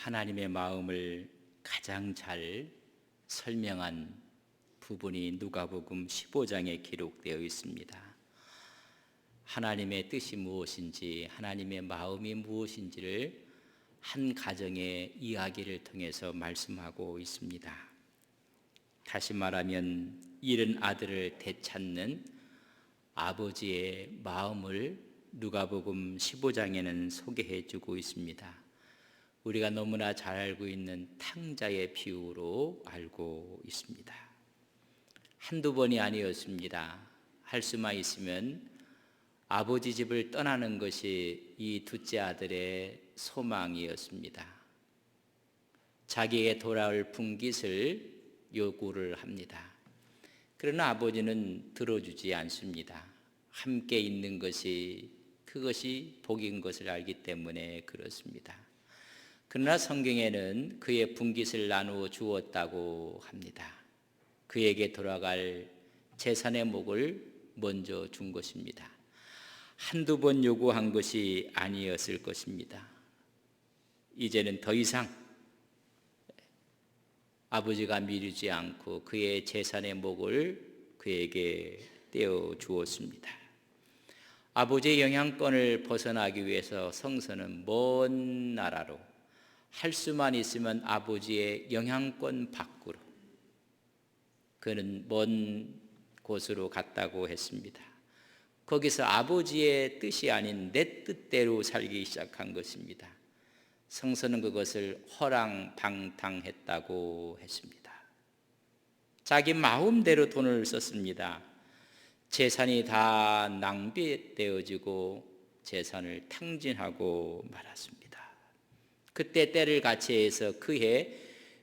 하나님의 마음을 가장 잘 설명한 부분이 누가복음 15장에 기록되어 있습니다. 하나님의 뜻이 무엇인지, 하나님의 마음이 무엇인지를 한 가정의 이야기를 통해서 말씀하고 있습니다. 다시 말하면 잃은 아들을 되찾는 아버지의 마음을 누가복음 15장에는 소개해 주고 있습니다. 우리가 너무나 잘 알고 있는 탕자의 비유로 알고 있습니다. 한두 번이 아니었습니다. 할 수만 있으면 아버지 집을 떠나는 것이 이 둘째 아들의 소망이었습니다. 자기에게 돌아올 분깃을 요구를 합니다. 그러나 아버지는 들어주지 않습니다. 함께 있는 것이 그것이 복인 것을 알기 때문에 그렇습니다. 그러나 성경에는 그의 분깃을 나누어 주었다고 합니다. 그에게 돌아갈 재산의 목을 먼저 준 것입니다. 한두 번 요구한 것이 아니었을 것입니다. 이제는 더 이상 아버지가 미루지 않고 그의 재산의 목을 그에게 떼어 주었습니다. 아버지의 영향권을 벗어나기 위해서 성서는 먼 나라로, 할 수만 있으면 아버지의 영향권 밖으로, 그는 먼 곳으로 갔다고 했습니다. 거기서 아버지의 뜻이 아닌 내 뜻대로 살기 시작한 것입니다. 성서는 그것을 허랑방탕했다고 했습니다. 자기 마음대로 돈을 썼습니다. 재산이 다 낭비되어지고 재산을 탕진하고 말았습니다. 그때 때를 같이해서 그해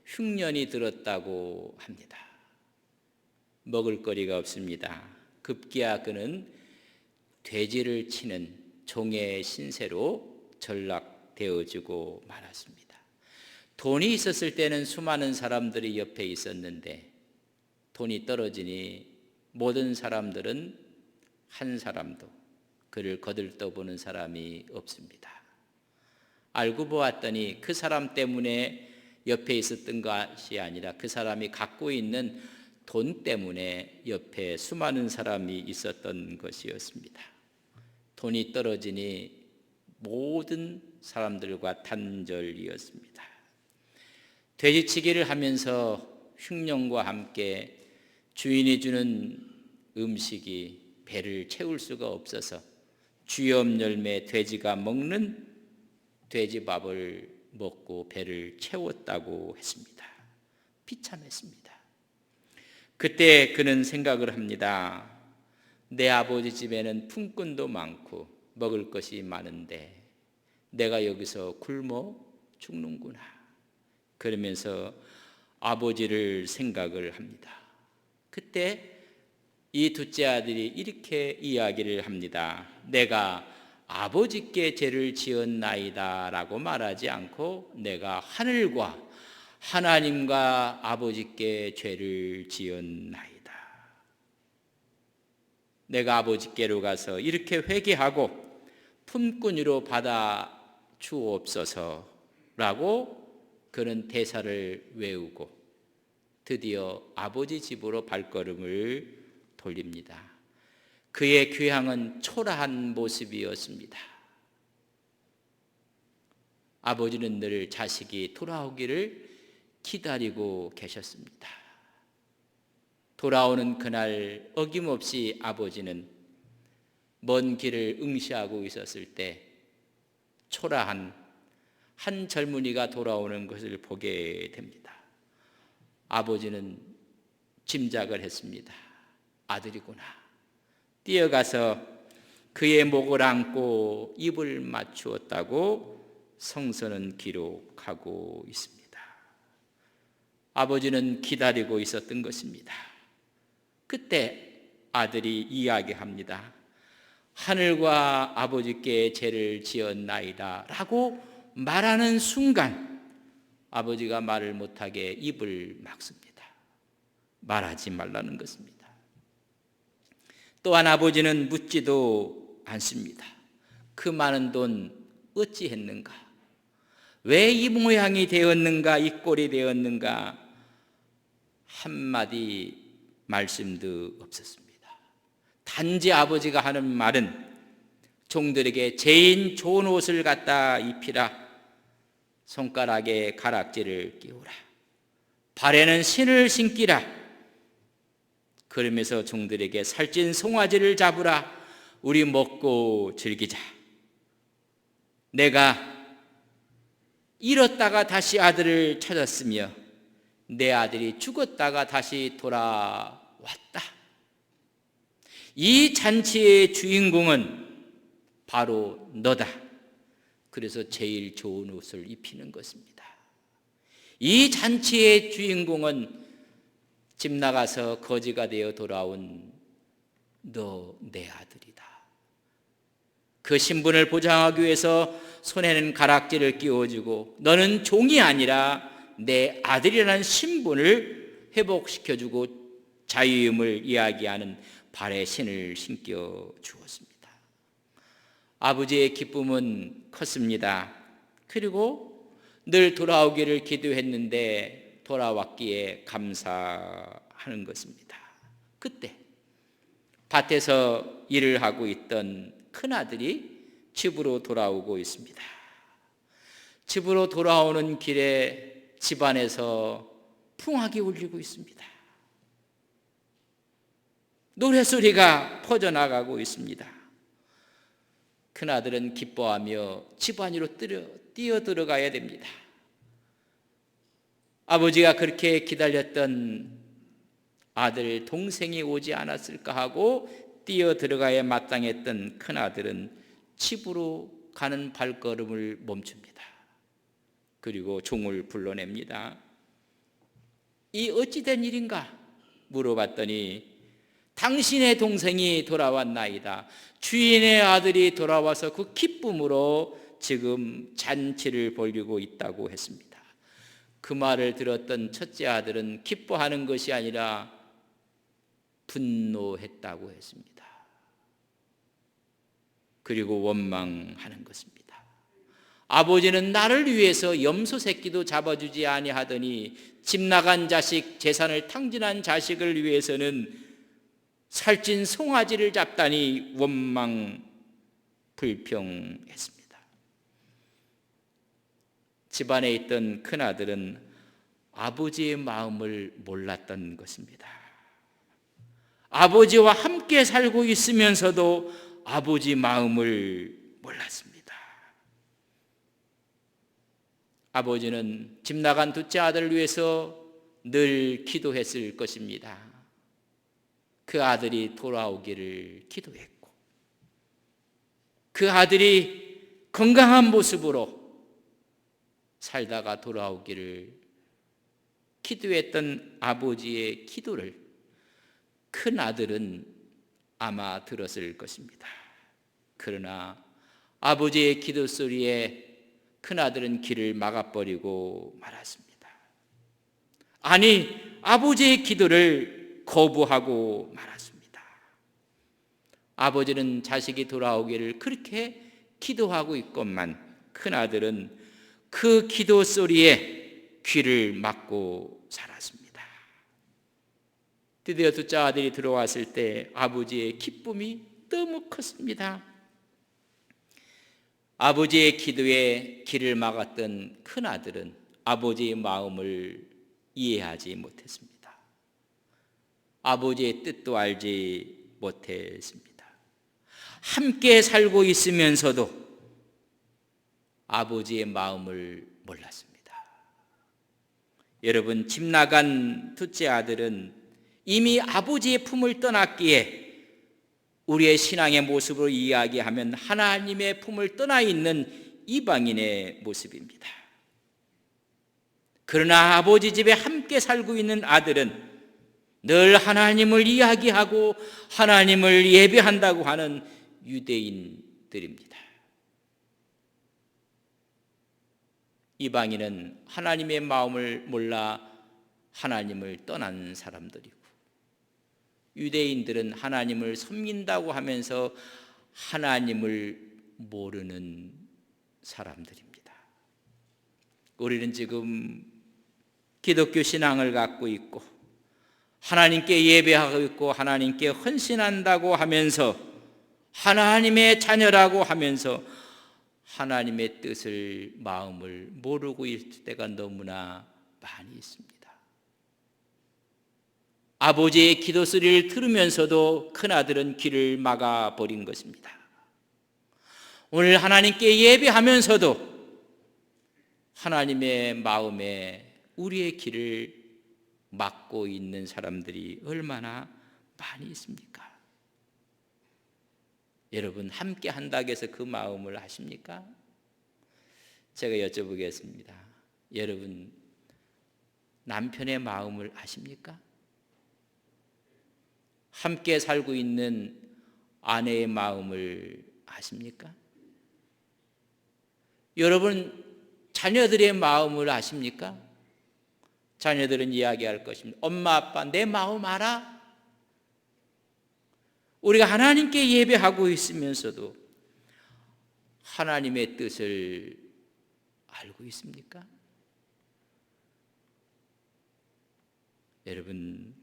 흉년이 들었다고 합니다. 먹을 거리가 없습니다. 급기야 그는 돼지를 치는 종의 신세로 전락되어지고 말았습니다. 돈이 있었을 때는 수많은 사람들이 옆에 있었는데 돈이 떨어지니 모든 사람들은 한 사람도 그를 거들떠보는 사람이 없습니다. 알고 보았더니 그 사람 때문에 옆에 있었던 것이 아니라 그 사람이 갖고 있는 돈 때문에 옆에 수많은 사람이 있었던 것이었습니다. 돈이 떨어지니 모든 사람들과 단절이었습니다. 돼지치기를 하면서 흉년과 함께 주인이 주는 음식이 배를 채울 수가 없어서 쥐염 열매 돼지가 먹는 돼지밥을 먹고 배를 채웠다고 했습니다. 비참했습니다. 그때 그는 생각을 합니다. 내 아버지 집에는 품꾼도 많고 먹을 것이 많은데 내가 여기서 굶어 죽는구나. 그러면서 아버지를 생각을 합니다. 그때 이 둘째 아들이 이렇게 이야기를 합니다. 내가 아버지께 죄를 지었나이다 라고 말하지 않고 내가 하늘과 하나님과 아버지께 죄를 지었나이다. 내가 아버지께로 가서 이렇게 회개하고 품꾼으로 받아 주옵소서라고 그는 대사를 외우고 드디어 아버지 집으로 발걸음을 돌립니다. 그의 귀향은 초라한 모습이었습니다. 아버지는 늘 자식이 돌아오기를 기다리고 계셨습니다. 돌아오는 그날 어김없이 아버지는 먼 길을 응시하고 있었을 때 초라한 한 젊은이가 돌아오는 것을 보게 됩니다. 아버지는 짐작을 했습니다. 아들이구나. 뛰어가서 그의 목을 안고 입을 맞추었다고 성서는 기록하고 있습니다. 아버지는 기다리고 있었던 것입니다. 그때 아들이 이야기합니다. 하늘과 아버지께 죄를 지었나이다 라고 말하는 순간 아버지가 말을 못하게 입을 막습니다. 말하지 말라는 것입니다. 또한 아버지는 묻지도 않습니다. 그 많은 돈 어찌했는가? 왜 이 모양이 되었는가, 이 꼴이 되었는가, 한마디 말씀도 없었습니다. 단지 아버지가 하는 말은 종들에게 제일 좋은 옷을 갖다 입히라, 손가락에 가락지를 끼우라, 발에는 신을 신기라, 그러면서 종들에게 살찐 송아지를 잡으라, 우리 먹고 즐기자. 내가 잃었다가 다시 아들을 찾았으며 내 아들이 죽었다가 다시 돌아왔다. 이 잔치의 주인공은 바로 너다. 그래서 제일 좋은 옷을 입히는 것입니다. 이 잔치의 주인공은 집 나가서 거지가 되어 돌아온 너 내 아들이다. 그 신분을 보장하기 위해서 손에는 가락지를 끼워주고 너는 종이 아니라 내 아들이라는 신분을 회복시켜주고 자유임을 이야기하는 발에 신을 신겨 주었습니다. 아버지의 기쁨은 컸습니다. 그리고 늘 돌아오기를 기도했는데 돌아왔기에 감사하는 것입니다. 그때 밭에서 일을 하고 있던 큰아들이 집으로 돌아오고 있습니다. 집으로 돌아오는 길에 집안에서 풍악이 울리고 있습니다. 노래소리가 퍼져나가고 있습니다. 큰아들은 기뻐하며 집 안으로 뛰어 들어가야 됩니다. 아버지가 그렇게 기다렸던 아들 동생이 오지 않았을까 하고 뛰어 들어가야 마땅했던 큰아들은 집으로 가는 발걸음을 멈춥니다. 그리고 종을 불러냅니다. 이 어찌된 일인가 물어봤더니 당신의 동생이 돌아왔나이다. 주인의 아들이 돌아와서 그 기쁨으로 지금 잔치를 벌이고 있다고 했습니다. 그 말을 들었던 첫째 아들은 기뻐하는 것이 아니라 분노했다고 했습니다. 그리고 원망하는 것입니다. 아버지는 나를 위해서 염소 새끼도 잡아주지 아니하더니 집 나간 자식, 재산을 탕진한 자식을 위해서는 살찐 송아지를 잡다니 원망 불평했습니다. 집안에 있던 큰아들은 아버지의 마음을 몰랐던 것입니다. 아버지와 함께 살고 있으면서도 아버지 마음을 몰랐습니다. 아버지는 집 나간 둘째 아들을 위해서 늘 기도했을 것입니다. 그 아들이 돌아오기를 기도했고 그 아들이 건강한 모습으로 살다가 돌아오기를 기도했던 아버지의 기도를 큰 아들은 아마 들었을 것입니다. 그러나 아버지의 기도 소리에 큰 아들은 귀를 막아버리고 말았습니다. 아니, 아버지의 기도를 거부하고 말았습니다. 아버지는 자식이 돌아오기를 그렇게 기도하고 있건만 큰 아들은 그 기도 소리에 귀를 막고 살았습니다. 드디어 둘째 아들이 들어왔을 때 아버지의 기쁨이 너무 컸습니다. 아버지의 기도에 귀를 막았던 큰 아들은 아버지의 마음을 이해하지 못했습니다. 아버지의 뜻도 알지 못했습니다. 함께 살고 있으면서도 아버지의 마음을 몰랐습니다. 여러분, 집 나간 둘째 아들은 이미 아버지의 품을 떠났기에 우리의 신앙의 모습으로 이야기하면 하나님의 품을 떠나 있는 이방인의 모습입니다. 그러나 아버지 집에 함께 살고 있는 아들은 늘 하나님을 이야기하고 하나님을 예배한다고 하는 유대인들입니다. 이방인은 하나님의 마음을 몰라 하나님을 떠난 사람들이고 유대인들은 하나님을 섬긴다고 하면서 하나님을 모르는 사람들입니다. 우리는 지금 기독교 신앙을 갖고 있고 하나님께 예배하고 있고 하나님께 헌신한다고 하면서 하나님의 자녀라고 하면서 하나님의 뜻을 마음을 모르고 있을 때가 너무나 많이 있습니다. 아버지의 기도 소리를 들으면서도 큰아들은 귀를 막아버린 것입니다. 오늘 하나님께 예배하면서도 하나님의 마음에 우리의 길을 막고 있는 사람들이 얼마나 많이 있습니까? 여러분 함께 한다고 해서 그 마음을 아십니까? 제가 여쭤보겠습니다. 여러분 남편의 마음을 아십니까? 함께 살고 있는 아내의 마음을 아십니까? 여러분 자녀들의 마음을 아십니까? 자녀들은 이야기할 것입니다. 엄마 아빠 내 마음 알아? 우리가 하나님께 예배하고 있으면서도 하나님의 뜻을 알고 있습니까? 여러분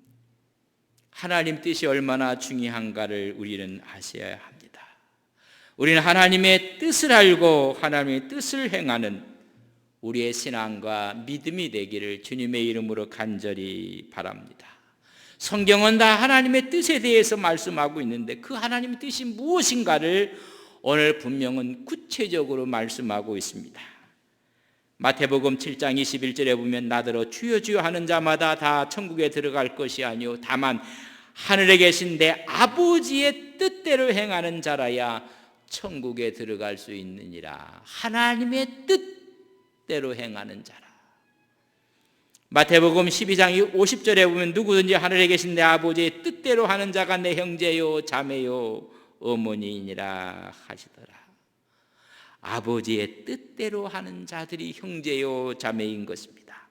하나님 뜻이 얼마나 중요한가를 우리는 아셔야 합니다. 우리는 하나님의 뜻을 알고 하나님의 뜻을 행하는 우리의 신앙과 믿음이 되기를 주님의 이름으로 간절히 바랍니다. 성경은 다 하나님의 뜻에 대해서 말씀하고 있는데 그 하나님의 뜻이 무엇인가를 오늘 분명은 구체적으로 말씀하고 있습니다. 마태복음 7장 21절에 보면 나더러 주여 주여 하는 자마다 다 천국에 들어갈 것이 아니요 다만 하늘에 계신 내 아버지의 뜻대로 행하는 자라야 천국에 들어갈 수 있느니라. 하나님의 뜻대로 행하는 자라. 마태복음 12장 50절에 보면 누구든지 하늘에 계신 내 아버지의 뜻대로 하는 자가 내 형제요 자매요 어머니이니라 하시더라. 아버지의 뜻대로 하는 자들이 형제요 자매인 것입니다.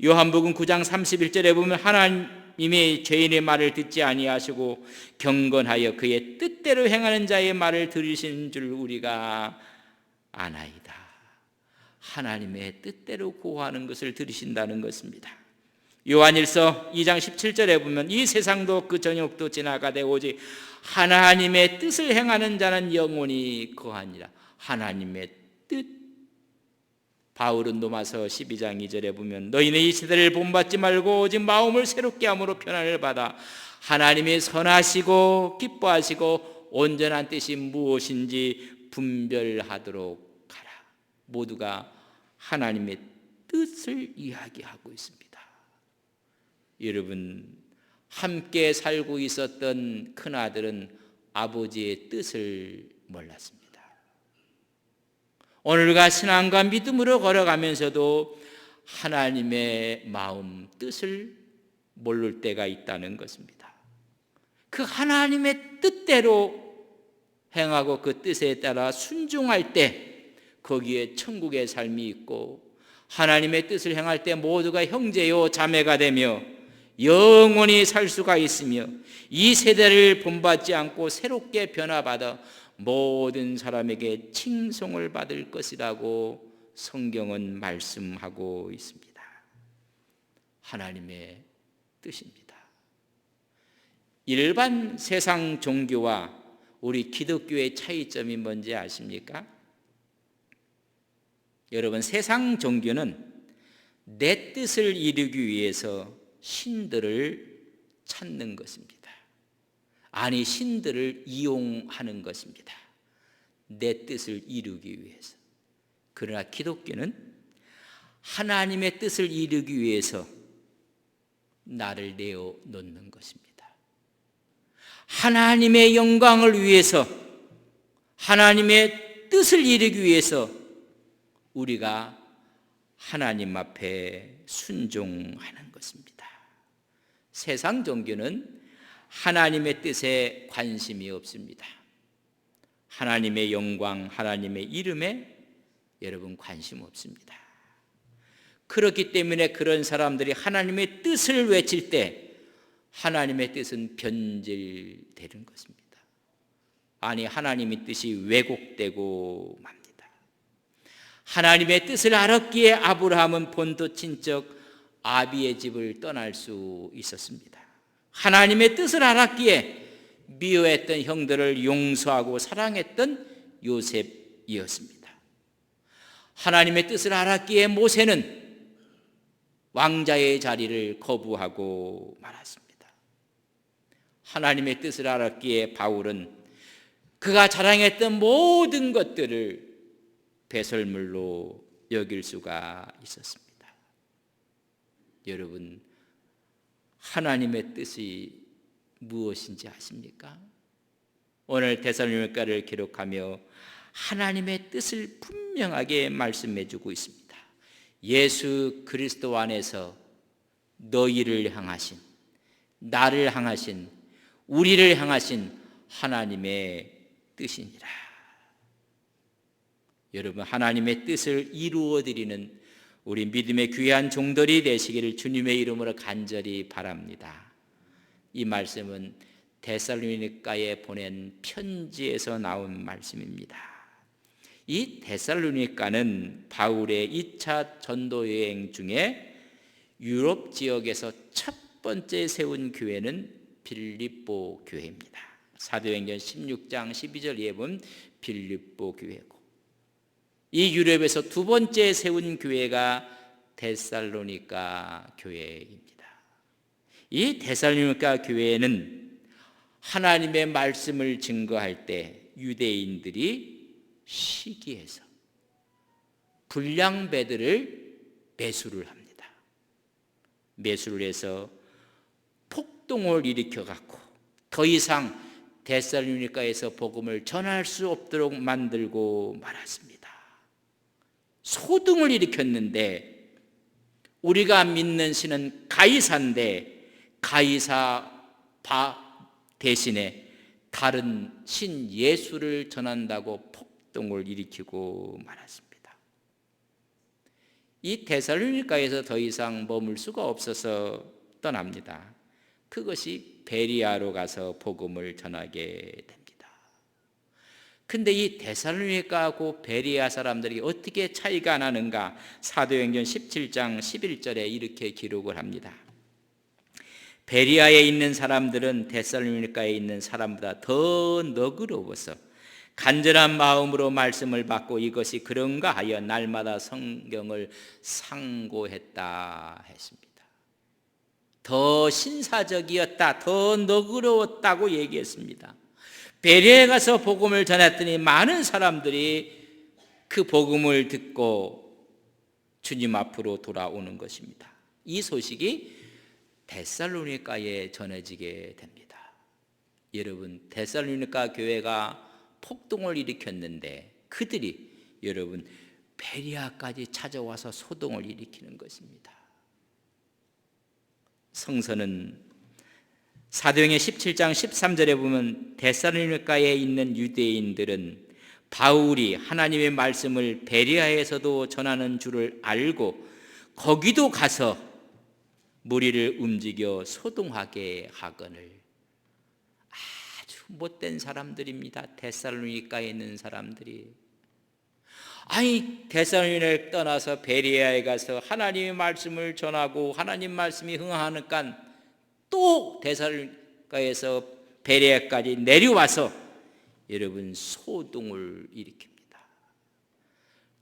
요한복음 9장 31절에 보면 하나님이 죄인의 말을 듣지 아니하시고 경건하여 그의 뜻대로 행하는 자의 말을 들으신 줄 우리가 아나이다. 하나님의 뜻대로 구하는 것을 들으신다는 것입니다. 요한일서 2장 17절에 보면 이 세상도 그 저녁도 지나가되 오직 하나님의 뜻을 행하는 자는 영원히 거하니라. 하나님의 뜻. 바울은 로마서 12장 2절에 보면 너희는 이 세대를 본받지 말고 오직 마음을 새롭게 함으로 편안을 받아 하나님의 선하시고 기뻐하시고 온전한 뜻이 무엇인지 분별하도록 하라. 모두가 하나님의 뜻을 이야기하고 있습니다. 여러분 함께 살고 있었던 큰아들은 아버지의 뜻을 몰랐습니다. 오늘과 신앙과 믿음으로 걸어가면서도 하나님의 마음 뜻을 모를 때가 있다는 것입니다. 그 하나님의 뜻대로 행하고 그 뜻에 따라 순종할 때 거기에 천국의 삶이 있고 하나님의 뜻을 행할 때 모두가 형제요 자매가 되며 영원히 살 수가 있으며 이 세대를 본받지 않고 새롭게 변화받아 모든 사람에게 칭송을 받을 것이라고 성경은 말씀하고 있습니다. 하나님의 뜻입니다. 일반 세상 종교와 우리 기독교의 차이점이 뭔지 아십니까? 여러분 세상 종교는 내 뜻을 이루기 위해서 신들을 찾는 것입니다. 아니 신들을 이용하는 것입니다. 내 뜻을 이루기 위해서. 그러나 기독교는 하나님의 뜻을 이루기 위해서 나를 내어놓는 것입니다. 하나님의 영광을 위해서 하나님의 뜻을 이루기 위해서 우리가 하나님 앞에 순종하는 것입니다. 세상 종교는 하나님의 뜻에 관심이 없습니다. 하나님의 영광, 하나님의 이름에 여러분 관심 없습니다. 그렇기 때문에 그런 사람들이 하나님의 뜻을 외칠 때 하나님의 뜻은 변질되는 것입니다. 아니 하나님의 뜻이 왜곡되고 맙니다. 하나님의 뜻을 알았기에 아브라함은 본토 친척 아비의 집을 떠날 수 있었습니다. 하나님의 뜻을 알았기에 미워했던 형들을 용서하고 사랑했던 요셉이었습니다. 하나님의 뜻을 알았기에 모세는 왕자의 자리를 거부하고 말았습니다. 하나님의 뜻을 알았기에 바울은 그가 자랑했던 모든 것들을 배설물로 여길 수가 있었습니다. 여러분, 하나님의 뜻이 무엇인지 아십니까? 오늘 데살로니가를 기록하며 하나님의 뜻을 분명하게 말씀해 주고 있습니다. 예수 그리스도 안에서 너희를 향하신, 나를 향하신, 우리를 향하신 하나님의 뜻이니라. 여러분, 하나님의 뜻을 이루어드리는 우리 믿음의 귀한 종들이 되시기를 주님의 이름으로 간절히 바랍니다. 이 말씀은 데살로니가에 보낸 편지에서 나온 말씀입니다. 이 데살로니가는 바울의 2차 전도 여행 중에 유럽 지역에서 첫 번째 세운 교회는 빌립보 교회입니다. 사도행전 16장 12절에 보면 빌립보 교회고, 이 유럽에서 두 번째 세운 교회가 데살로니가 교회입니다. 이 데살로니가 교회는 하나님의 말씀을 증거할 때 유대인들이 시기해서 불량배들을 매수를 합니다. 매수를 해서 폭동을 일으켜 갖고 더 이상 데살로니가에서 복음을 전할 수 없도록 만들고 말았습니다. 소동을 일으켰는데 우리가 믿는 신은 가이사인데 가이사 대신에 다른 신 예수를 전한다고 폭동을 일으키고 말았습니다. 이 데살로니가에서 더 이상 머물 수가 없어서 떠납니다. 그것이 베리아로 가서 복음을 전하게 됩니다. 근데 이 데살로니가하고 베리아 사람들이 어떻게 차이가 나는가? 사도행전 17장 11절에 이렇게 기록을 합니다. 베리아에 있는 사람들은 데살로니가에 있는 사람보다 더 너그러워서 간절한 마음으로 말씀을 받고 이것이 그런가 하여 날마다 성경을 상고했다 했습니다. 더 신사적이었다, 더 너그러웠다고 얘기했습니다. 베리아에 가서 복음을 전했더니 많은 사람들이 그 복음을 듣고 주님 앞으로 돌아오는 것입니다. 이 소식이 데살로니가에 전해지게 됩니다. 여러분, 데살로니가 교회가 폭동을 일으켰는데 그들이 여러분 베리아까지 찾아와서 소동을 일으키는 것입니다. 성서는 사도행전 17장 13절에 보면 데살로니가에 있는 유대인들은 바울이 하나님의 말씀을 베리아에서도 전하는 줄을 알고 거기도 가서 무리를 움직여 소동하게 하거늘. 아주 못된 사람들입니다. 데살로니가에 있는 사람들이. 아니, 데살로니가를 떠나서 베리아에 가서 하나님의 말씀을 전하고 하나님 말씀이 흥하니까 또 데살로니가에서 베레아까지 내려와서 여러분 소동을 일으킵니다.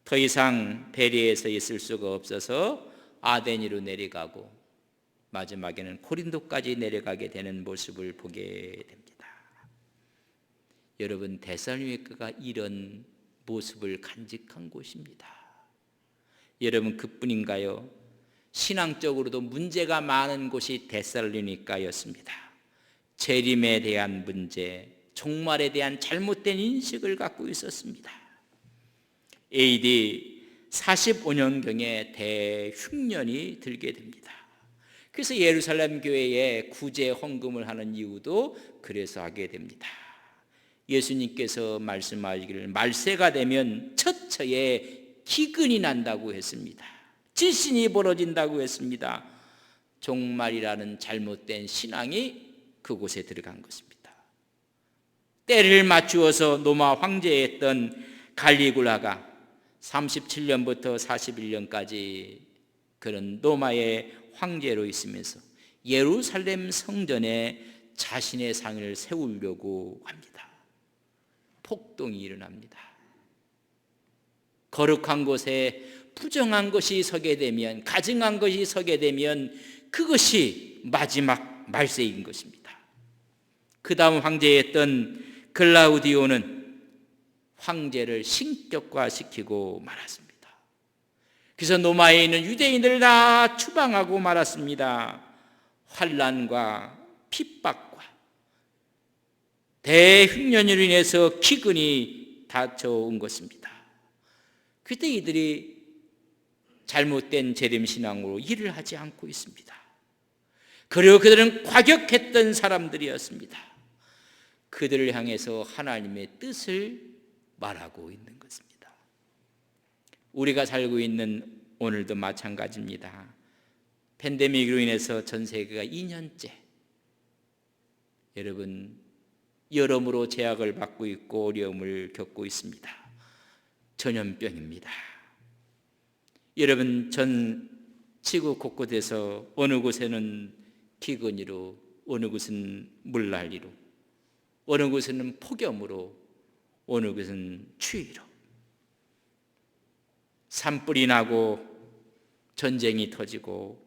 더 이상 베레아에서 있을 수가 없어서 아데니로 내려가고 마지막에는 고린도까지 내려가게 되는 모습을 보게 됩니다. 여러분, 데살로니가가 이런 모습을 간직한 곳입니다. 여러분, 그뿐인가요? 신앙적으로도 문제가 많은 곳이 데살로니가였습니다. 재림에 대한 문제, 종말에 대한 잘못된 인식을 갖고 있었습니다. AD 45년경에 대흉년이 들게 됩니다. 그래서 예루살렘 교회에 구제 헌금을 하는 이유도 그래서 하게 됩니다. 예수님께서 말씀하시기를 말세가 되면 처처에 기근이 난다고 했습니다. 질신이 벌어진다고 했습니다. 종말이라는 잘못된 신앙이 그곳에 들어간 것입니다. 때를 맞추어서 로마 황제였던 갈리굴라가 37년부터 41년까지 그런 로마의 황제로 있으면서 예루살렘 성전에 자신의 상을 세우려고 합니다. 폭동이 일어납니다. 거룩한 곳에 부정한 것이 서게 되면, 가증한 것이 서게 되면 그것이 마지막 말세인 것입니다. 그 다음 황제였던 글라우디오는 황제를 신격화시키고 말았습니다. 그래서 로마에 있는 유대인들을 다 추방하고 말았습니다. 환난과 핍박과 대흉년으로 인해서 기근이 닥쳐온 것입니다. 그때 이들이 잘못된 재림신앙으로 일을 하지 않고 있습니다. 그리고 그들은 과격했던 사람들이었습니다. 그들을 향해서 하나님의 뜻을 말하고 있는 것입니다. 우리가 살고 있는 오늘도 마찬가지입니다. 팬데믹으로 인해서 전 세계가 2년째 여러분 여러모로 제약을 받고 있고 어려움을 겪고 있습니다. 전염병입니다. 여러분 전 지구 곳곳에서 어느 곳에는 기근이로, 어느 곳은 물난리로, 어느 곳에는 폭염으로, 어느 곳은 추위로 산불이 나고 전쟁이 터지고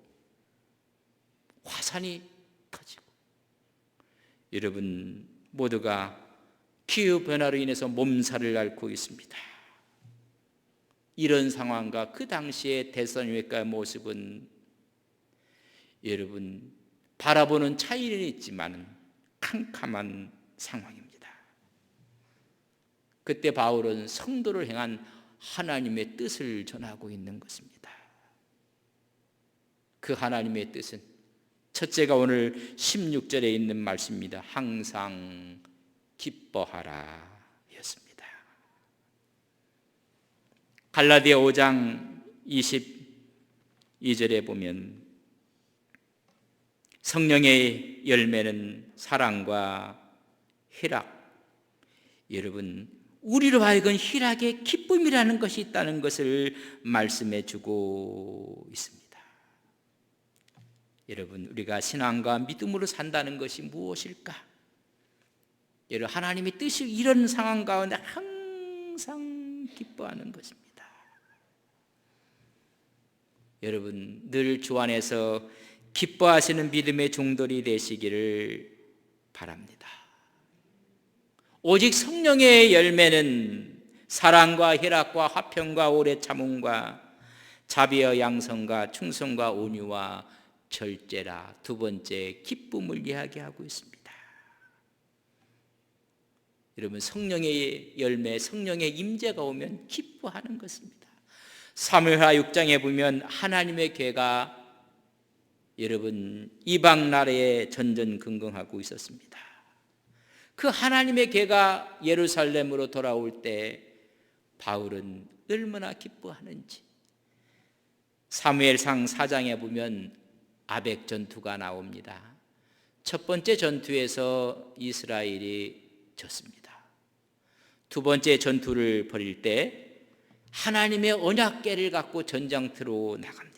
화산이 터지고 여러분 모두가 기후변화로 인해서 몸살을 앓고 있습니다. 이런 상황과 그 당시의 데살로니가 모습은 여러분 바라보는 차이는 있지만 캄캄한 상황입니다. 그때 바울은 성도를 향한 하나님의 뜻을 전하고 있는 것입니다. 그 하나님의 뜻은 첫째가 오늘 16절에 있는 말씀입니다. 항상 기뻐하라 였습니다. 갈라디아 5장 22절에 보면 성령의 열매는 사랑과 희락, 여러분 우리로 하여금 희락의 기쁨이라는 것이 있다는 것을 말씀해 주고 있습니다. 여러분 우리가 신앙과 믿음으로 산다는 것이 무엇일까? 여러분 하나님의 뜻이 이런 상황 가운데 항상 기뻐하는 것입니다. 여러분 늘 주 안에서 기뻐하시는 믿음의 종들이 되시기를 바랍니다. 오직 성령의 열매는 사랑과 희락과 화평과 오래 참음과 자비와 양성과 충성과 온유와 절제라. 두 번째 기쁨을 이야기하고 있습니다. 여러분 성령의 열매, 성령의 임재가 오면 기뻐하는 것입니다. 사무엘하 6장에 보면 하나님의 괴가 여러분 이방 나라에 전전긍긍하고 있었습니다. 그 하나님의 괴가 예루살렘으로 돌아올 때 바울은 얼마나 기뻐하는지 사무엘상 4장에 보면 아벡 전투가 나옵니다. 첫 번째 전투에서 이스라엘이 졌습니다. 두 번째 전투를 벌일 때 하나님의 언약궤를 갖고 전장터로 나갑니다.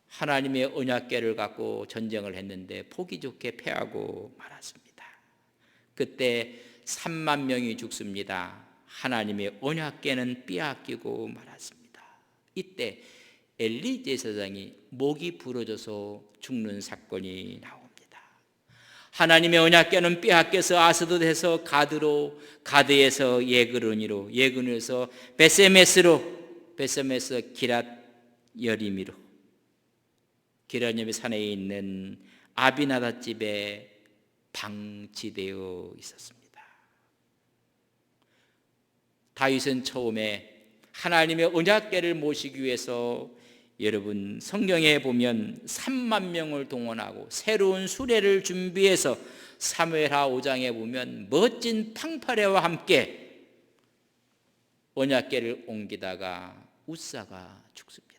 하나님의 언약궤를 갖고 전쟁을 했는데 보기 좋게 패하고 말았습니다. 그때 3만 명이 죽습니다. 하나님의 언약궤는 빼앗기고 말았습니다. 이때 엘리 제사장이 목이 부러져서 죽는 사건이 나옵니다. 하나님의 언약궤는 빼앗겨서 아스돗에서 가드로, 가드에서 예그론이로, 예그론에서 베세메스로, 베세메스 기랏 여리미로, 기랏여미 산에 있는 아비나다 집에 방치되어 있었습니다. 다윗은 처음에 하나님의 언약궤를 모시기 위해서 여러분 성경에 보면 3만 명을 동원하고 새로운 수레를 준비해서 사무엘하 5장에 보면 멋진 팡파레와 함께 언약궤를 옮기다가 웃사가 죽습니다.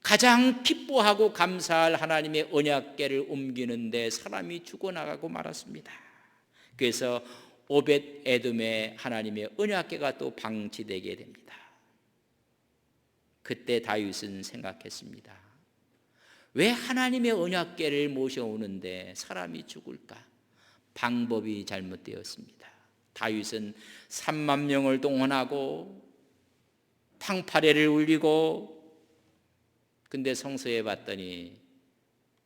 가장 기뻐하고 감사할 하나님의 언약궤를 옮기는데 사람이 죽어나가고 말았습니다. 그래서 오벳 에돔의 하나님의 언약궤가 또 방치되게 됩니다. 그때 다윗은 생각했습니다. 왜 하나님의 언약궤를 모셔오는데 사람이 죽을까? 방법이 잘못되었습니다. 다윗은 3만 명을 동원하고 탕파래를 울리고, 근데 성서에 봤더니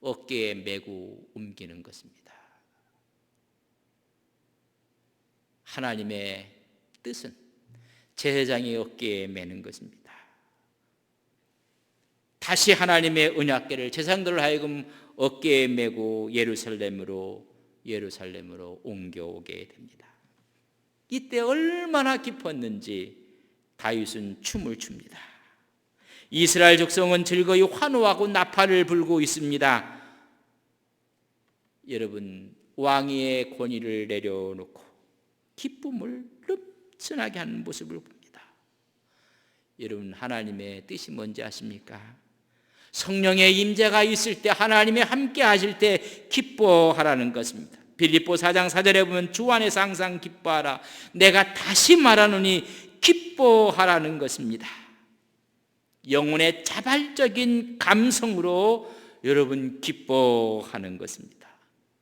어깨에 메고 옮기는 것입니다. 하나님의 뜻은 제사장의 어깨에 메는 것입니다. 다시 하나님의 언약궤를 제사장들을 하여금 어깨에 메고 예루살렘으로 옮겨오게 됩니다. 이때 얼마나 기뻤는지 다윗은 춤을 춥니다. 이스라엘 족속은 즐거이 환호하고 나팔을 불고 있습니다. 여러분, 왕위의 권위를 내려놓고 기쁨을 릅슨하게 하는 모습을 봅니다. 여러분, 하나님의 뜻이 뭔지 아십니까? 성령의 임재가 있을 때, 하나님이 함께 하실 때 기뻐하라는 것입니다. 빌립보 4장 4절에 보면 주 안에서 항상 기뻐하라. 내가 다시 말하노니 기뻐하라는 것입니다. 영혼의 자발적인 감성으로 여러분 기뻐하는 것입니다.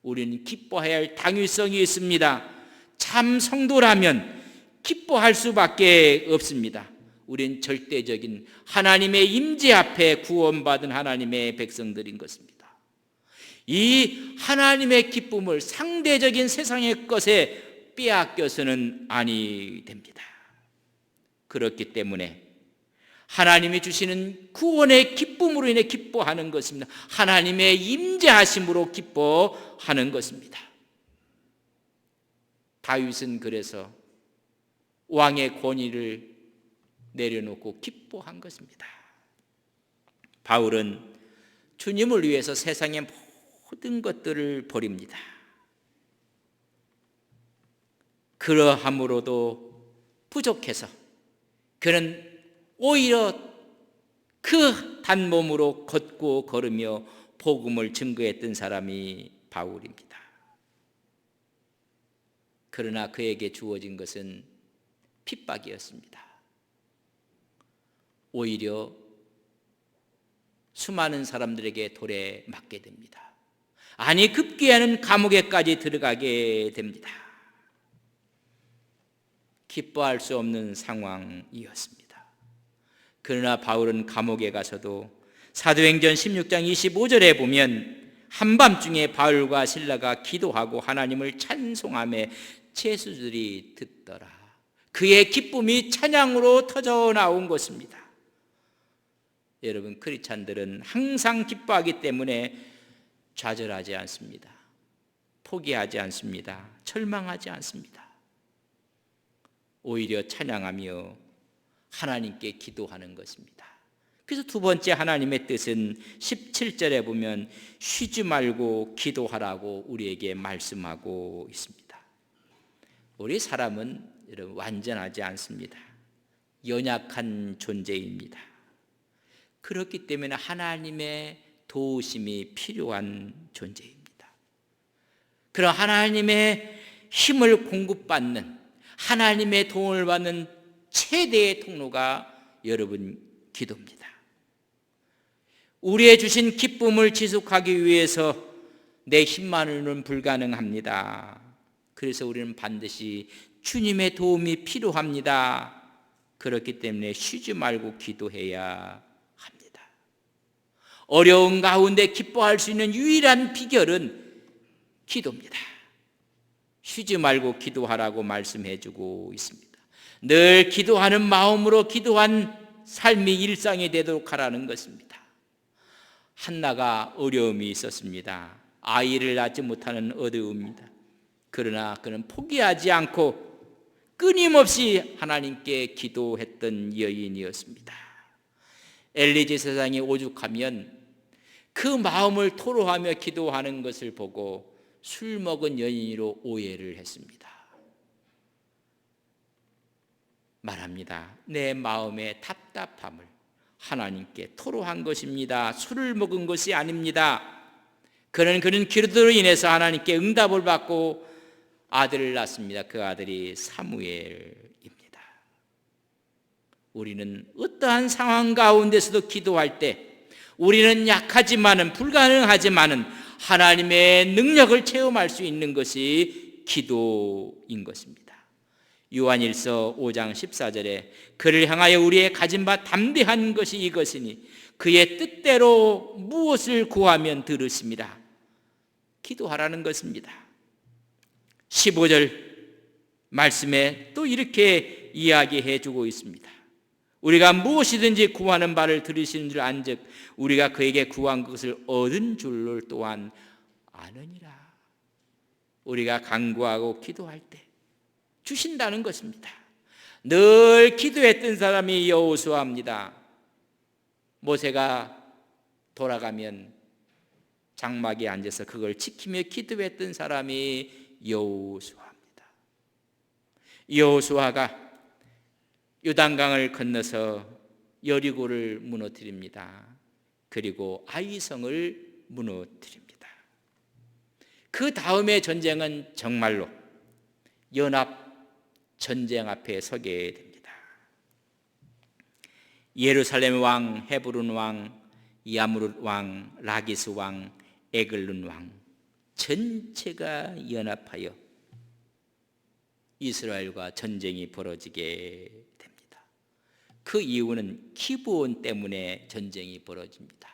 우리는 기뻐해야 할 당위성이 있습니다. 참 성도라면 기뻐할 수밖에 없습니다. 우린 절대적인 하나님의 임재 앞에 구원받은 하나님의 백성들인 것입니다. 이 하나님의 기쁨을 상대적인 세상의 것에 빼앗겨서는 아니 됩니다. 그렇기 때문에 하나님이 주시는 구원의 기쁨으로 인해 기뻐하는 것입니다. 하나님의 임재하심으로 기뻐하는 것입니다. 다윗은 그래서 왕의 권위를 내려놓고 기뻐한 것입니다. 바울은 주님을 위해서 세상의 모든 것들을 버립니다. 그러함으로도 부족해서 그는 오히려 그 단몸으로 걷고 걸으며 복음을 증거했던 사람이 바울입니다. 그러나 그에게 주어진 것은 핍박이었습니다. 오히려 수많은 사람들에게 돌에 맞게 됩니다. 아니, 급기야는 감옥에까지 들어가게 됩니다. 기뻐할 수 없는 상황이었습니다. 그러나 바울은 감옥에 가서도 사도행전 16장 25절에 보면 한밤중에 바울과 실라가 기도하고 하나님을 찬송하며 제수들이 듣더라. 그의 기쁨이 찬양으로 터져 나온 것입니다. 여러분, 크리스찬들은 항상 기뻐하기 때문에 좌절하지 않습니다. 포기하지 않습니다. 절망하지 않습니다. 오히려 찬양하며 하나님께 기도하는 것입니다. 그래서 두 번째 하나님의 뜻은 17절에 보면 쉬지 말고 기도하라고 우리에게 말씀하고 있습니다. 우리 사람은 여러분 완전하지 않습니다. 연약한 존재입니다. 그렇기 때문에 하나님의 도우심이 필요한 존재입니다. 그런 하나님의 힘을 공급받는, 하나님의 도움을 받는 최대의 통로가 여러분 기도입니다. 우리의 주신 기쁨을 지속하기 위해서 내 힘만으로는 불가능합니다. 그래서 우리는 반드시 주님의 도움이 필요합니다. 그렇기 때문에 쉬지 말고 기도해야 합니다. 어려운 가운데 기뻐할 수 있는 유일한 비결은 기도입니다. 쉬지 말고 기도하라고 말씀해주고 있습니다. 늘 기도하는 마음으로 기도한 삶이 일상이 되도록 하라는 것입니다. 한나가 어려움이 있었습니다. 아이를 낳지 못하는 어려움입니다. 그러나 그는 포기하지 않고 끊임없이 하나님께 기도했던 여인이었습니다. 엘리 제사장이 오죽하면 그 마음을 토로하며 기도하는 것을 보고 술 먹은 여인으로 오해를 했습니다. 말합니다. 내 마음의 답답함을 하나님께 토로한 것입니다. 술을 먹은 것이 아닙니다. 그는 기도로 인해서 하나님께 응답을 받고 아들을 낳습니다. 그 아들이 사무엘입니다. 우리는 어떠한 상황 가운데서도 기도할 때 우리는 약하지만은 불가능하지만은 하나님의 능력을 체험할 수 있는 것이 기도인 것입니다. 요한일서 5장 14절에 그를 향하여 우리의 가진 바 담대한 것이 이것이니 그의 뜻대로 무엇을 구하면 들으심이라. 기도하라는 것입니다. 15절 말씀에 또 이렇게 이야기해 주고 있습니다. 우리가 무엇이든지 구하는 바를 들으시는 줄 안즉 우리가 그에게 구한 것을 얻은 줄을 또한 아느니라. 우리가 간구하고 기도할 때 주신다는 것입니다. 늘 기도했던 사람이 여호수아입니다. 모세가 돌아가면 장막에 앉아서 그걸 지키며 기도했던 사람이 여호수아입니다. 여호수아가 요단강을 건너서 여리고를 무너뜨립니다. 그리고 아이성을 무너뜨립니다. 그 다음의 전쟁은 정말로 연합 전쟁 앞에 서게 됩니다. 예루살렘 왕, 헤브론 왕, 야무룻 왕, 라기스 왕, 에글론 왕 전체가 연합하여 이스라엘과 전쟁이 벌어지게 됩니다. 그 이유는 기브온 때문에 전쟁이 벌어집니다.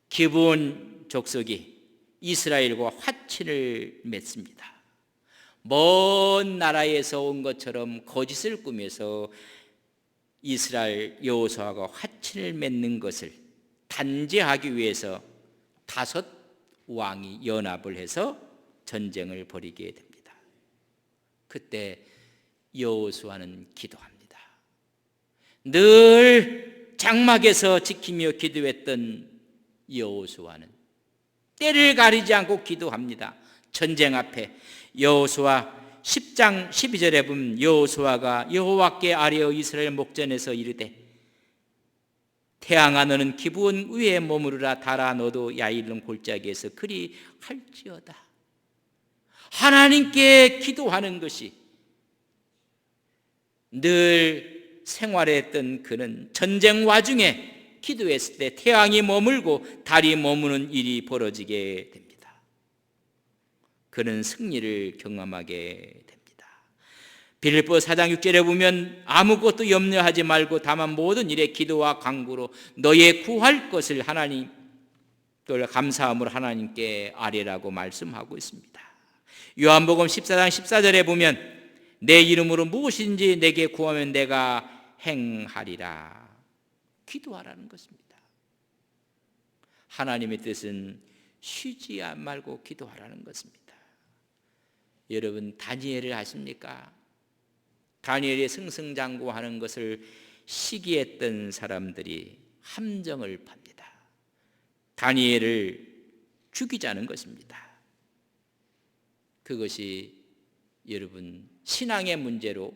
기브온 족속이 이스라엘과 화친을 맺습니다. 먼 나라에서 온 것처럼 거짓을 꾸며서 이스라엘 여호수아가 화친을 맺는 것을 단죄하기 위해서 5 왕이 연합을 해서 전쟁을 벌이게 됩니다. 그때 여호수아는 기도합니다. 늘 장막에서 지키며 기도했던 여호수아는 때를 가리지 않고 기도합니다. 전쟁 앞에 여호수아 10장 12절에 보면 여호수아가 여호와께 아뢰어 이스라엘 목전에서 이르되 태양아 너는 기브온 위에 머무르라 달아 너도 야일론 골짜기에서 그리 할지어다. 하나님께 기도하는 것이 늘 생활했던 그는 전쟁 와중에 기도했을 때 태양이 머물고 달이 머무는 일이 벌어지게 됩니다. 그는 승리를 경험하게 됩니다. 빌립보 4장 6절에 보면 아무것도 염려하지 말고 다만 모든 일에 기도와 간구로 너의 구할 것을 하나님 또 감사함으로 하나님께 아뢰라고 말씀하고 있습니다. 요한복음 14장 14절에 보면 내 이름으로 무엇인지 내게 구하면 내가 행하리라. 기도하라는 것입니다. 하나님의 뜻은 쉬지 말고 기도하라는 것입니다. 여러분 다니엘을 아십니까? 다니엘이 승승장구하는 것을 시기했던 사람들이 함정을 팝니다. 다니엘을 죽이자는 것입니다. 그것이 여러분 신앙의 문제로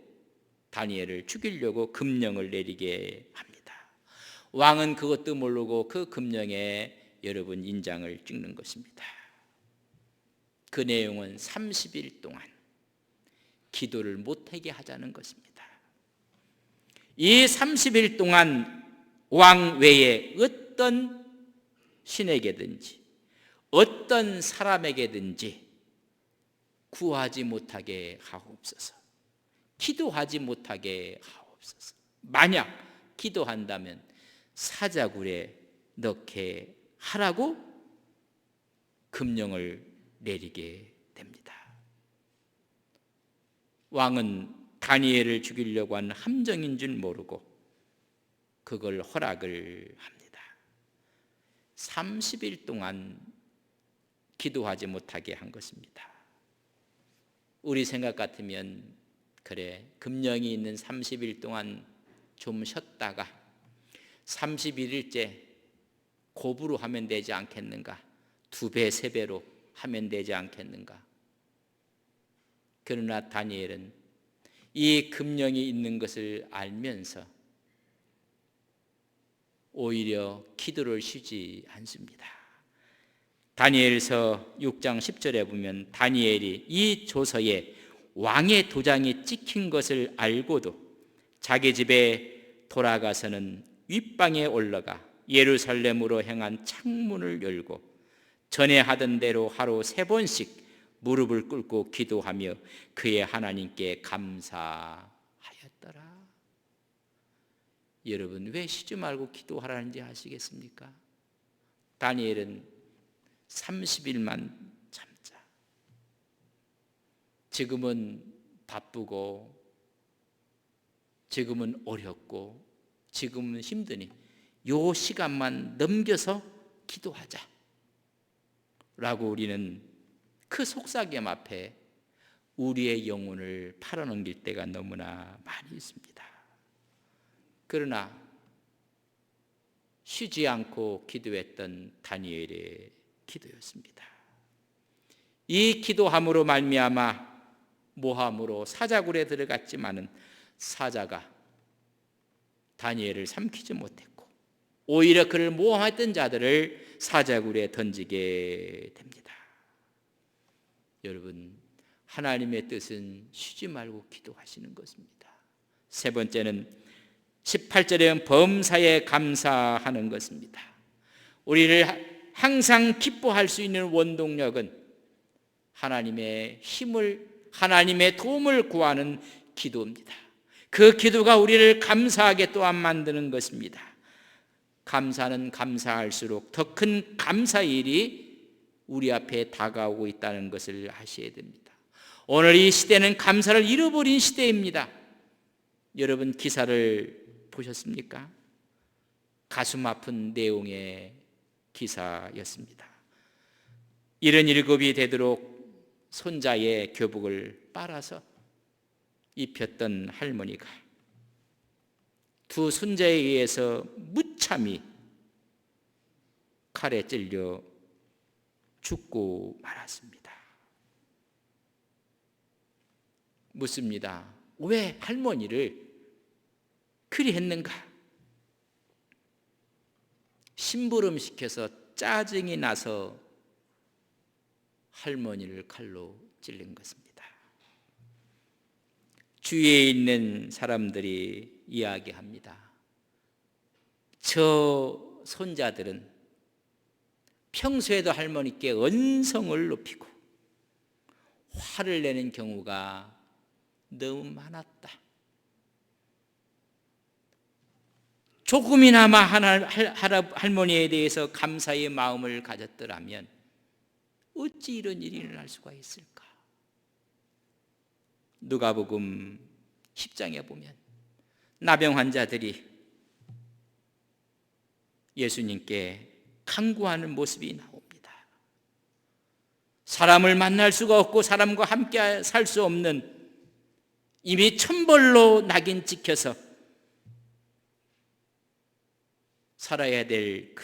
다니엘을 죽이려고 금령을 내리게 합니다. 왕은 그것도 모르고 그 금령에 여러분 인장을 찍는 것입니다. 그 내용은 30일 동안 기도를 못하게 하자는 것입니다. 이 30일 동안 왕 외에 어떤 신에게든지 어떤 사람에게든지 구하지 못하게 하옵소서. 기도하지 못하게 하옵소서. 만약 기도한다면 사자굴에 넣게 하라고 금령을 내리게 됩니다. 왕은 다니엘을 죽이려고 한 함정인 줄 모르고 그걸 허락을 합니다. 30일 동안 기도하지 못하게 한 것입니다. 우리 생각 같으면 그래 금령이 있는 30일 동안 좀 쉬었다가 31일째 고부로 하면 되지 않겠는가? 2배, 3배로 하면 되지 않겠는가? 그러나 다니엘은 이 금령이 있는 것을 알면서 오히려 기도를 쉬지 않습니다. 다니엘서 6장 10절에 보면 다니엘이 이 조서에 왕의 도장이 찍힌 것을 알고도 자기 집에 돌아가서는 윗방에 올라가 예루살렘으로 향한 창문을 열고 전에 하던 대로 하루 3번씩 무릎을 꿇고 기도하며 그의 하나님께 감사하였더라. 여러분, 왜 쉬지 말고 기도하라는지 아시겠습니까? 다니엘은 30일만 참자. 지금은 바쁘고 지금은 어렵고 지금은 힘드니 요 시간만 넘겨서 기도하자 라고 우리는 그 속삭임 앞에 우리의 영혼을 팔아넘길 때가 너무나 많이 있습니다. 그러나 쉬지 않고 기도했던 다니엘의 기도였습니다. 이 기도함으로 말미암아 모함으로 사자굴에 들어갔지만은 사자가 다니엘을 삼키지 못했고 오히려 그를 모함했던 자들을 사자굴에 던지게 됩니다. 여러분, 하나님의 뜻은 쉬지 말고 기도하시는 것입니다. 세 번째는 18절에 범사에 감사하는 것입니다. 우리를 항상 기뻐할 수 있는 원동력은 하나님의 힘을, 하나님의 도움을 구하는 기도입니다. 그 기도가 우리를 감사하게 또한 만드는 것입니다. 감사는 감사할수록 더 큰 감사일이 우리 앞에 다가오고 있다는 것을 아셔야 됩니다. 오늘 이 시대는 감사를 잃어버린 시대입니다. 여러분, 기사를 보셨습니까? 가슴 아픈 내용의 기사였습니다. 77이 되도록 손자의 교복을 빨아서 입혔던 할머니가 두 손자에 의해서 무참히 칼에 찔려 죽고 말았습니다. 묻습니다. 왜 할머니를 그리 했는가? 심부름시켜서 짜증이 나서 할머니를 칼로 찔린 것입니다. 주위에 있는 사람들이 이야기합니다. 저 손자들은 평소에도 할머니께 언성을 높이고 화를 내는 경우가 너무 많았다. 조금이나마 할머니에 대해서 감사의 마음을 가졌더라면 어찌 이런 일이 일어날 수가 있을까? 누가복음 10장에 보면 나병 환자들이 예수님께 간구하는 모습이 나옵니다. 사람을 만날 수가 없고 사람과 함께 살 수 없는 이미 천벌로 낙인 찍혀서 살아야 될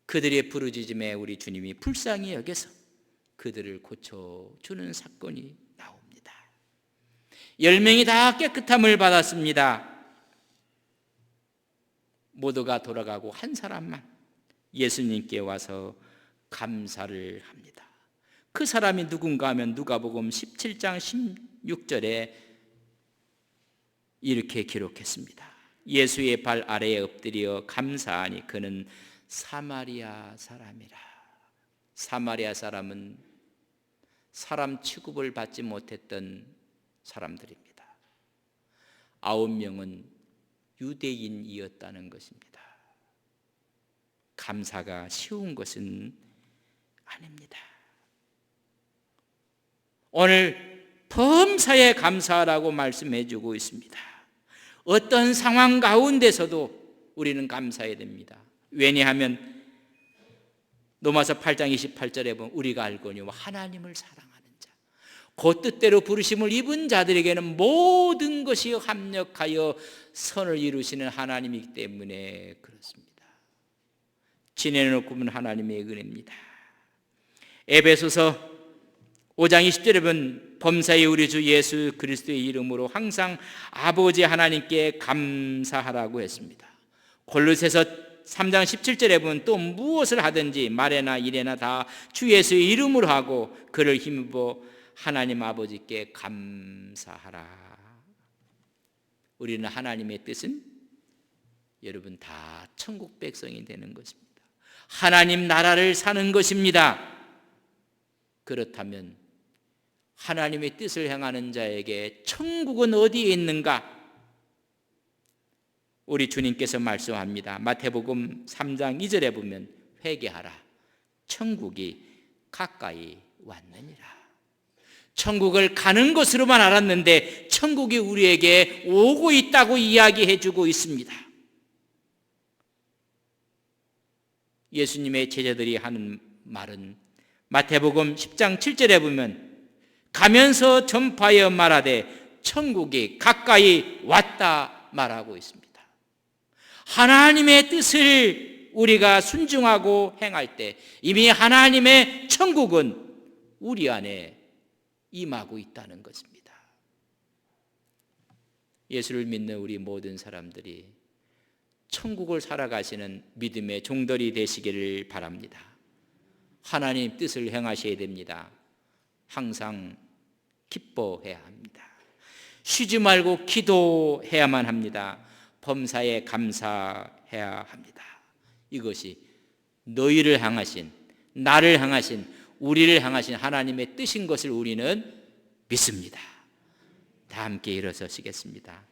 그들의 부르짖음에 우리 주님이 불쌍히 여겨서 그들을 고쳐주는 사건이 나옵니다. 10명이 다 깨끗함을 받았습니다. 모두가 돌아가고 한 사람만 예수님께 와서 감사를 합니다. 그 사람이 누군가 하면 누가복음 17장 16절에 이렇게 기록했습니다. 예수의 발 아래에 엎드려 감사하니 그는 사마리아 사람이라. 사마리아 사람은 사람 취급을 받지 못했던 사람들입니다. 9명은 유대인이었다는 것입니다. 감사가 쉬운 것은 아닙니다. 오늘 범사에 감사하라고 말씀해 주고 있습니다. 어떤 상황 가운데서도 우리는 감사해야 됩니다. 왜냐하면 로마서 8장 28절에 보면 우리가 알거니와 하나님을 사랑하는 자 곧 뜻대로 부르심을 입은 자들에게는 모든 것이 합력하여 선을 이루시는 하나님이기 때문에 그렇습니다. 지내놓고 보면 하나님의 은혜입니다. 에베소서 5장 20절에 보면 범사에 우리 주 예수 그리스도의 이름으로 항상 아버지 하나님께 감사하라고 했습니다. 골로새서 3장 17절에 보면 또 무엇을 하든지 말에나 일에나 다 주 예수의 이름으로 하고 그를 힘입어 하나님 아버지께 감사하라. 우리는 하나님의 뜻은 여러분 다 천국 백성이 되는 것입니다. 하나님 나라를 사는 것입니다. 그렇다면 하나님의 뜻을 행하는 자에게 천국은 어디에 있는가? 우리 주님께서 말씀합니다. 마태복음 3장 2절에 보면 회개하라. 천국이 가까이 왔느니라. 천국을 가는 것으로만 알았는데 천국이 우리에게 오고 있다고 이야기해 주고 있습니다. 예수님의 제자들이 하는 말은 마태복음 10장 7절에 보면 가면서 전파하여 말하되 천국이 가까이 왔다 말하고 있습니다. 하나님의 뜻을 우리가 순종하고 행할 때 이미 하나님의 천국은 우리 안에 임하고 있다는 것입니다. 예수를 믿는 우리 모든 사람들이 천국을 살아가시는 믿음의 종들이 되시기를 바랍니다. 하나님 뜻을 행하셔야 됩니다. 항상 기뻐해야 합니다. 쉬지 말고 기도해야만 합니다. 범사에 감사해야 합니다. 이것이 너희를 향하신, 나를 향하신, 우리를 향하신 하나님의 뜻인 것을 우리는 믿습니다. 다 함께 일어서시겠습니다.